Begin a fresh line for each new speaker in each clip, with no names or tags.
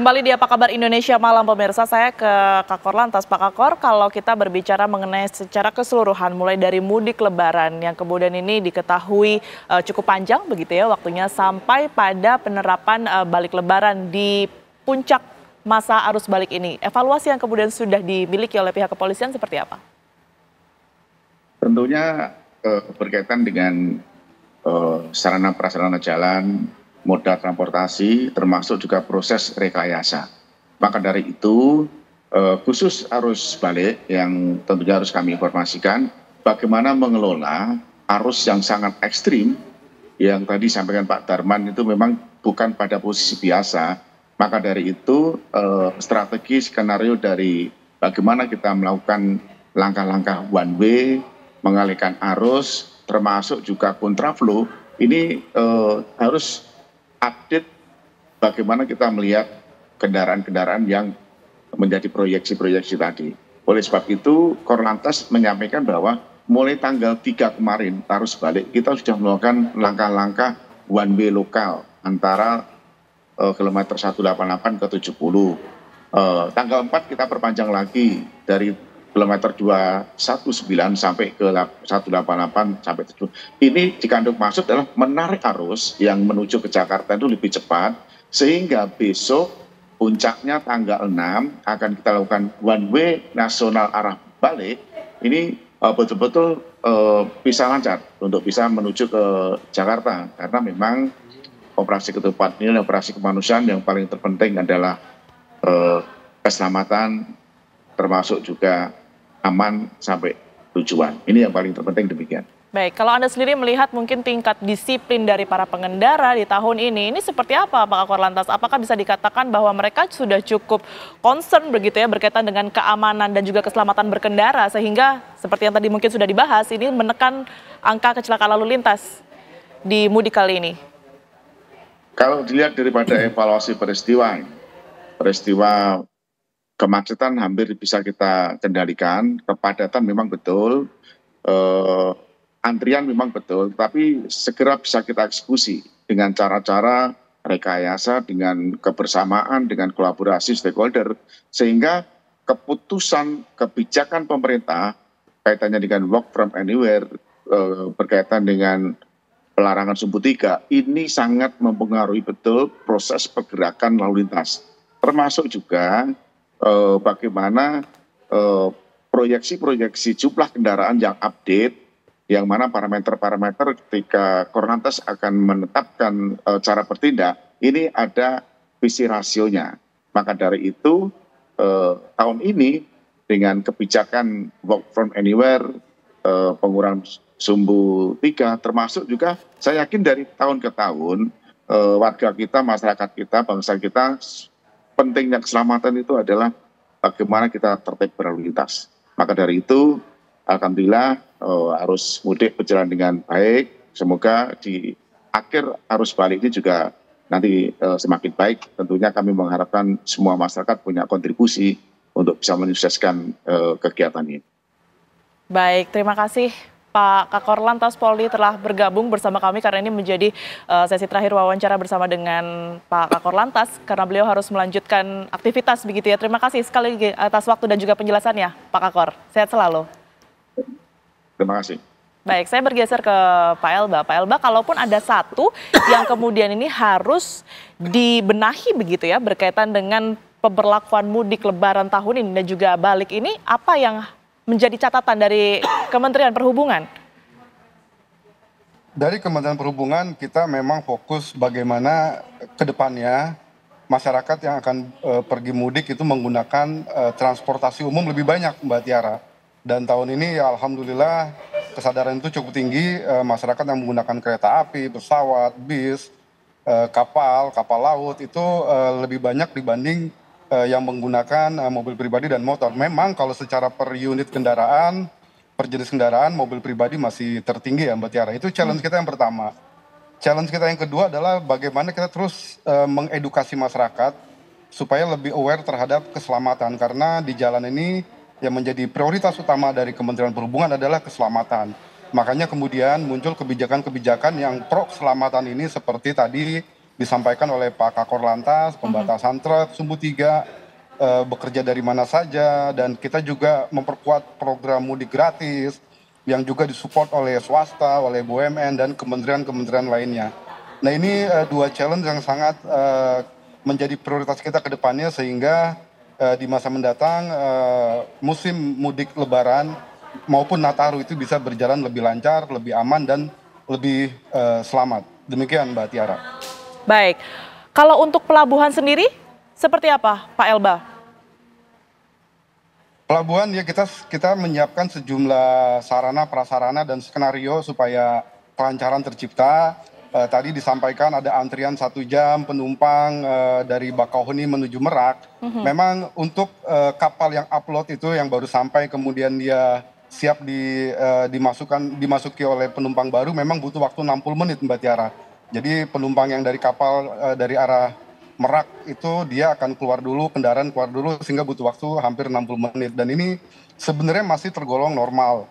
Kembali di Apa Kabar Indonesia Malam pemirsa, saya ke Kak Korlantas. Pak Kakor, kalau kita berbicara mengenai secara keseluruhan mulai dari mudik lebaran yang kemudian ini diketahui cukup panjang begitu ya waktunya sampai pada penerapan balik lebaran di puncak masa arus balik ini. Evaluasi yang kemudian sudah dimiliki oleh pihak kepolisian seperti apa?
Tentunya berkaitan dengan sarana prasarana jalan, moda transportasi, termasuk juga proses rekayasa. Maka dari itu, khusus arus balik yang tentunya harus kami informasikan, bagaimana mengelola arus yang sangat ekstrim, yang tadi sampaikan Pak Darman itu memang bukan pada posisi biasa. Maka dari itu, strategi skenario dari bagaimana kita melakukan langkah-langkah one way, mengalihkan arus, termasuk juga kontraflow, ini harus update bagaimana kita melihat kendaraan-kendaraan yang menjadi proyeksi-proyeksi tadi. Oleh sebab itu, Korlantas menyampaikan bahwa mulai tanggal 3 kemarin, arus balik, kita sudah melakukan langkah-langkah one way lokal antara kilometer 188 ke 70. Tanggal 4 kita perpanjang lagi dari kilometer 219 sampai ke 188 sampai 7. Ini dikandung maksud adalah menarik arus yang menuju ke Jakarta itu lebih cepat, sehingga besok puncaknya tanggal 6 akan kita lakukan one way nasional arah balik. Ini betul-betul bisa lancar untuk bisa menuju ke Jakarta, karena memang operasi ketupat ini operasi kemanusiaan yang paling terpenting adalah keselamatan, termasuk juga aman sampai tujuan. Ini yang paling terpenting demikian.
Baik, kalau Anda sendiri melihat mungkin tingkat disiplin dari para pengendara di tahun ini seperti apa Pak Korlantas? Apakah bisa dikatakan bahwa mereka sudah cukup concern begitu ya berkaitan dengan keamanan dan juga keselamatan berkendara sehingga seperti yang tadi mungkin sudah dibahas ini menekan angka kecelakaan lalu lintas di mudik kali ini?
Kalau dilihat daripada evaluasi peristiwa kemacetan hampir bisa kita kendalikan, kepadatan memang betul, antrian memang betul, tapi segera bisa kita eksekusi dengan cara-cara rekayasa, dengan kebersamaan, dengan kolaborasi stakeholder, sehingga keputusan kebijakan pemerintah kaitannya dengan work from anywhere, berkaitan dengan pelarangan sumbu 3, ini sangat mempengaruhi betul proses pergerakan lalu lintas, termasuk juga bagaimana proyeksi-proyeksi jumlah kendaraan yang update, yang mana parameter-parameter ketika Korlantas akan menetapkan cara bertindak, ini ada visi rasionya. Maka dari itu tahun ini dengan kebijakan work from anywhere, pengurangan sumbu 3, termasuk juga saya yakin dari tahun ke tahun warga kita, masyarakat kita, bangsa kita, pentingnya keselamatan itu adalah bagaimana kita tertib berlalu lintas. Maka dari itu, alhamdulillah arus mudik berjalan dengan baik. Semoga di akhir arus balik ini juga nanti semakin baik. Tentunya kami mengharapkan semua masyarakat punya kontribusi untuk bisa menyukseskan kegiatan ini.
Baik, terima kasih Pak Kakor Lantas Polri telah bergabung bersama kami karena ini menjadi sesi terakhir wawancara bersama dengan Pak Kakor Lantas karena beliau harus melanjutkan aktivitas begitu ya. Terima kasih sekali lagi atas waktu dan juga penjelasannya Pak Kakor. Sehat selalu.
Terima kasih.
Baik, saya bergeser ke Pak Elba. Pak Elba, kalaupun ada satu yang kemudian ini harus dibenahi begitu ya berkaitan dengan pemberlakuan mudik lebaran tahun ini dan juga balik ini, apa yang menjadi catatan dari Kementerian Perhubungan?
Dari Kementerian Perhubungan kita memang fokus bagaimana ke depannya masyarakat yang akan pergi mudik itu menggunakan transportasi umum lebih banyak, Mbak Tiara. Dan tahun ini ya alhamdulillah kesadaran itu cukup tinggi, masyarakat yang menggunakan kereta api, pesawat, bis, kapal laut itu lebih banyak dibanding yang menggunakan mobil pribadi dan motor. Memang kalau secara per unit kendaraan, per jenis kendaraan, mobil pribadi masih tertinggi ya Mbak Tiara. Itu challenge kita yang pertama. Challenge kita yang kedua adalah bagaimana kita terus mengedukasi masyarakat supaya lebih aware terhadap keselamatan. Karena di jalan ini yang menjadi prioritas utama dari Kementerian Perhubungan adalah keselamatan. Makanya kemudian muncul kebijakan-kebijakan yang pro keselamatan ini seperti tadi disampaikan oleh Pak Kakor Lantas, pembatasan truk, Sumbu 3, bekerja dari mana saja, dan kita juga memperkuat program mudik gratis yang juga disupport oleh swasta, oleh BUMN, dan kementerian-kementerian lainnya. Nah ini dua challenge yang sangat menjadi prioritas kita ke depannya sehingga di masa mendatang musim mudik Lebaran maupun Nataru itu bisa berjalan lebih lancar, lebih aman, dan lebih selamat. Demikian Mbak Tiara.
Baik, kalau untuk pelabuhan sendiri seperti apa Pak Elba?
Pelabuhan ya kita menyiapkan sejumlah sarana prasarana dan skenario supaya kelancaran tercipta. Tadi disampaikan ada antrian 1 jam penumpang dari Bakauheni menuju Merak. Memang untuk kapal yang upload itu yang baru sampai kemudian dia siap dimasuki oleh penumpang baru memang butuh waktu 60 menit Mbak Tiara. Jadi penumpang yang dari kapal dari arah Merak itu dia akan kendaraan keluar dulu sehingga butuh waktu hampir 60 menit dan ini sebenarnya masih tergolong normal.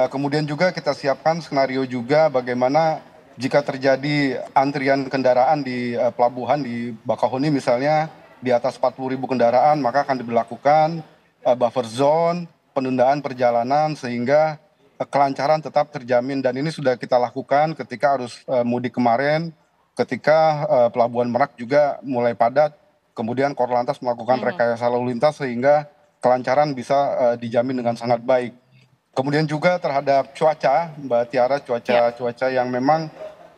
Kemudian juga kita siapkan skenario juga bagaimana jika terjadi antrian kendaraan di pelabuhan di Bakauheni misalnya di atas 40.000 kendaraan maka akan diberlakukan buffer zone, penundaan perjalanan sehingga kelancaran tetap terjamin dan ini sudah kita lakukan ketika arus mudik kemarin. Ketika Pelabuhan Merak juga mulai padat, kemudian Korlantas melakukan rekayasa lalu lintas sehingga kelancaran bisa dijamin dengan sangat baik. Kemudian juga terhadap cuaca, Mbak Tiara, cuaca yang memang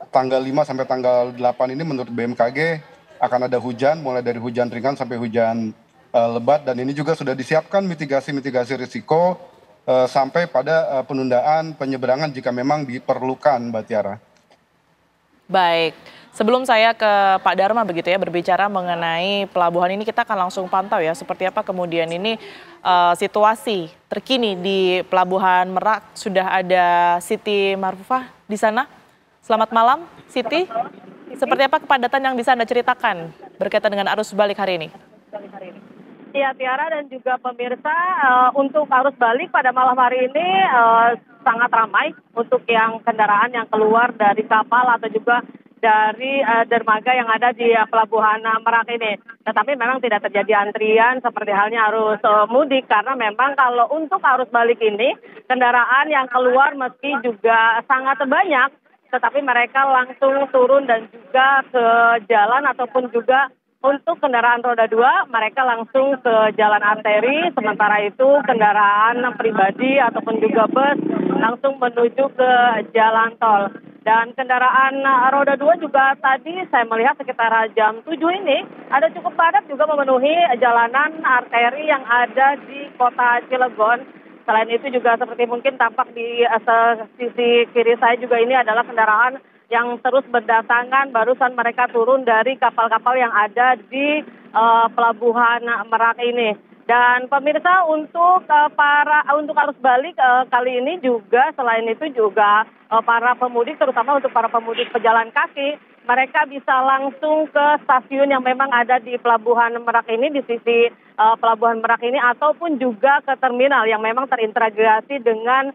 tanggal 5 sampai tanggal 8 ini menurut BMKG akan ada hujan, mulai dari hujan ringan sampai hujan lebat, dan ini juga sudah disiapkan mitigasi risiko sampai pada penundaan penyeberangan jika memang diperlukan, Mbak Tiara.
Baik. Sebelum saya ke Pak Dharma begitu ya berbicara mengenai pelabuhan ini kita akan langsung pantau ya seperti apa kemudian ini situasi terkini di Pelabuhan Merak. Sudah ada Siti Marfufah di sana. Selamat malam Siti. Seperti apa kepadatan yang bisa Anda ceritakan berkaitan dengan arus balik hari ini?
Ya Tiara dan juga pemirsa untuk arus balik pada malam hari ini sangat ramai untuk yang kendaraan yang keluar dari kapal atau juga dari dermaga yang ada di Pelabuhan Merak ini. Tetapi memang tidak terjadi antrian seperti halnya arus mudik karena memang kalau untuk arus balik ini kendaraan yang keluar meski juga sangat banyak tetapi mereka langsung turun dan juga ke jalan ataupun juga untuk kendaraan roda 2 mereka langsung ke jalan arteri sementara itu kendaraan pribadi ataupun juga bus langsung menuju ke jalan tol. Dan kendaraan roda 2 juga tadi saya melihat sekitar jam 7 ini ada cukup padat juga memenuhi jalanan arteri yang ada di kota Cilegon. Selain itu juga seperti mungkin tampak di sisi kiri saya juga ini adalah kendaraan yang terus berdatangan barusan mereka turun dari kapal-kapal yang ada di Pelabuhan Merak ini. Dan pemirsa untuk arus balik kali ini juga selain itu juga para pemudik terutama untuk para pemudik pejalan kaki mereka bisa langsung ke stasiun yang memang ada di Pelabuhan Merak ini di sisi Pelabuhan Merak ini ataupun juga ke terminal yang memang terintegrasi dengan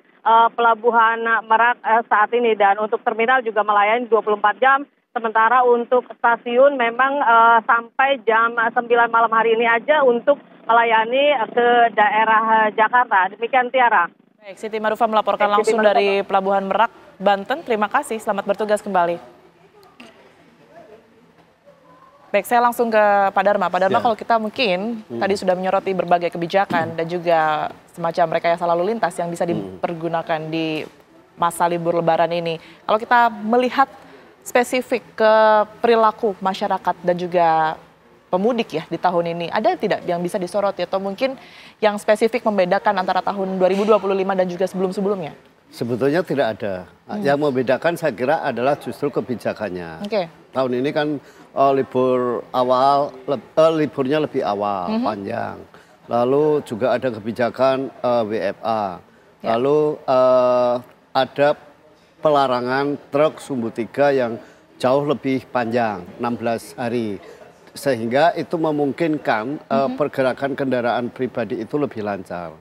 Pelabuhan Merak saat ini dan untuk terminal juga melayani 24 jam. Sementara untuk stasiun memang sampai jam 9 malam hari ini aja untuk melayani ke daerah Jakarta. Demikian Tiara.
Baik, Siti Marufah melaporkan langsung dari Pelabuhan Merak, Banten. Terima kasih, selamat bertugas kembali. Baik, saya langsung ke Pak Dharma. Pak Dharma, kalau kita mungkin tadi sudah menyoroti berbagai kebijakan dan juga semacam rekayasa lalu lintas yang bisa dipergunakan di masa libur Lebaran ini. Kalau kita melihat spesifik ke perilaku masyarakat dan juga pemudik ya di tahun ini, ada tidak yang bisa disoroti atau mungkin yang spesifik membedakan antara tahun 2025 dan juga sebelum-sebelumnya? Sebetulnya tidak ada. Yang membedakan saya kira adalah justru kebijakannya. Tahun ini kan liburnya lebih awal, panjang. Lalu juga ada kebijakan WFA. Lalu ada pelarangan truk Sumbu 3 yang jauh lebih panjang, 16 hari. Sehingga itu memungkinkan pergerakan kendaraan pribadi itu lebih lancar.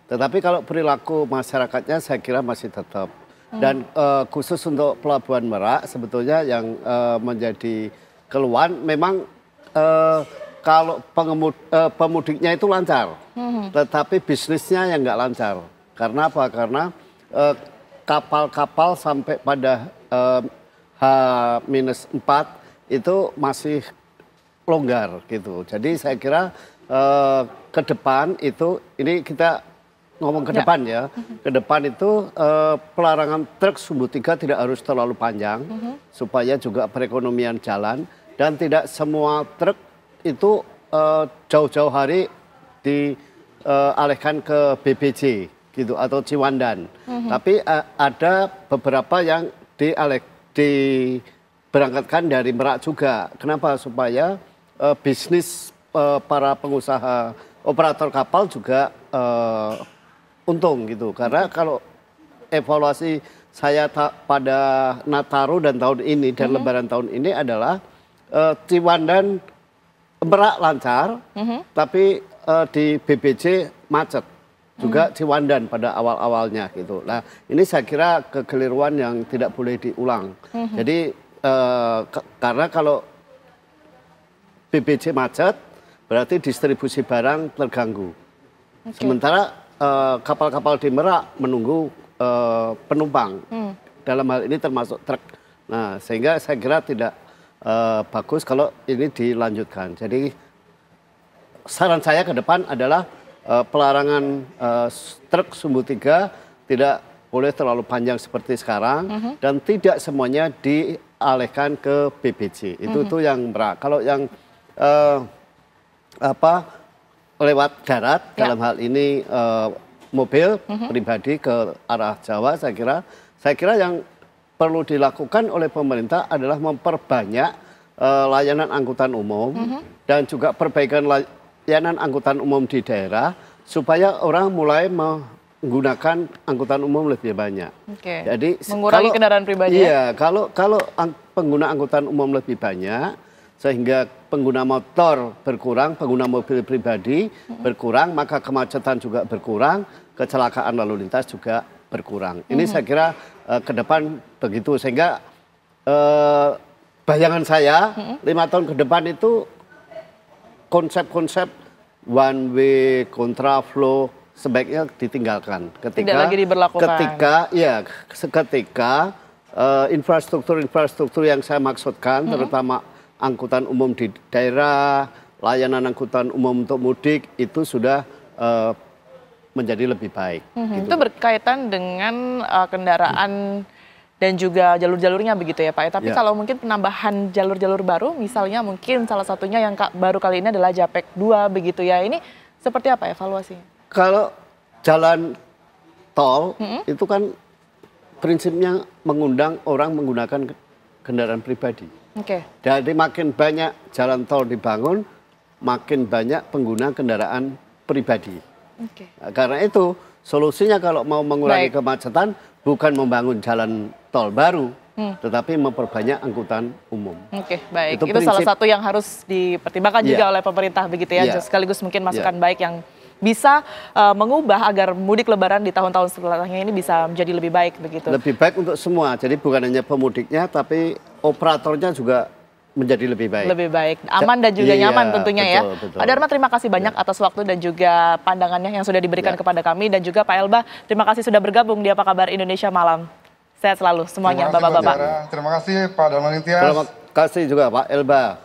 Tetapi kalau perilaku masyarakatnya saya kira masih tetap. Dan khusus untuk Pelabuhan Merak sebetulnya yang menjadi
keluhan memang kalau pemudiknya itu lancar, tetapi bisnisnya yang nggak lancar. Karena apa? Karena kapal-kapal sampai pada H-4 itu masih longgar gitu. Jadi saya kira ke depan itu, ini kita ngomong ke depan ya, ke depan itu pelarangan truk sumbu 3 tidak harus terlalu panjang, supaya juga perekonomian jalan, dan tidak semua truk itu jauh-jauh hari dialihkan ke BBJ gitu atau Ciwandan. Tapi ada beberapa yang diberangkatkan dari Merak juga. Kenapa? Supaya bisnis para pengusaha operator kapal juga untung gitu. Karena kalau evaluasi saya pada Nataru dan tahun ini dan Lebaran tahun ini adalah Ciwandan Merak lancar, tapi di BBC macet juga Ciwandan pada awal-awalnya gitu. Nah ini saya kira kekeliruan yang tidak boleh diulang. Jadi karena kalau BBC macet berarti distribusi barang terganggu. Sementara kapal-kapal di Merak menunggu penumpang, dalam hal ini termasuk truk. Nah, sehingga saya kira tidak bagus kalau ini dilanjutkan. Jadi saran saya ke depan adalah pelarangan truk sumbu 3 tidak boleh terlalu panjang seperti sekarang, dan tidak semuanya dialihkan ke BBC. Itu yang Merak. Kalau yang lewat darat, dalam hal ini mobil pribadi ke arah Jawa, saya kira yang perlu dilakukan oleh pemerintah adalah memperbanyak layanan angkutan umum dan juga perbaikan layanan angkutan umum di daerah supaya orang mulai menggunakan angkutan umum lebih banyak. Jadi
mengurangi kendaraan pribadi.
Iya, kalau pengguna angkutan umum lebih banyak, sehingga pengguna motor berkurang, pengguna mobil pribadi berkurang, maka kemacetan juga berkurang, kecelakaan lalu lintas juga berkurang. Ini saya kira ke depan begitu, sehingga bayangan saya 5 tahun ke depan itu konsep-konsep one way, kontraflow sebaiknya ditinggalkan.
Tidak lagi diberlakukan.
Ketika infrastruktur yang saya maksudkan, terutama angkutan umum di daerah, layanan angkutan umum untuk mudik itu sudah menjadi lebih baik. Gitu.
Itu berkaitan dengan kendaraan dan juga jalur-jalurnya begitu ya Pak ya. Tapi kalau mungkin penambahan jalur-jalur baru, misalnya mungkin salah satunya yang baru kali ini adalah Japek 2 begitu ya. Ini seperti apa evaluasinya? Kalau
jalan tol itu kan prinsipnya mengundang orang menggunakan kendaraan pribadi. Jadi makin banyak jalan tol dibangun, makin banyak pengguna kendaraan pribadi. Karena itu solusinya kalau mau mengurangi kemacetan bukan membangun jalan tol baru, tetapi memperbanyak angkutan umum.
Baik. Itu salah satu yang harus dipertimbangkan juga oleh pemerintah begitu ya. Sekaligus mungkin masukan baik yang bisa mengubah agar mudik lebaran di tahun-tahun setelahnya ini bisa menjadi lebih baik begitu. Lebih baik untuk semua. Jadi bukan hanya pemudiknya tapi operatornya juga menjadi lebih baik. Lebih baik, aman dan juga nyaman tentunya ya. Pak Dharma terima kasih banyak atas waktu dan juga pandangannya yang sudah diberikan kepada kami, dan juga Pak Elba terima kasih sudah bergabung di Apa Kabar Indonesia Malam. Sehat selalu semuanya Bapak-bapak.
Terima kasih Pak Dharma Ningtyas.
Terima kasih juga Pak Elba.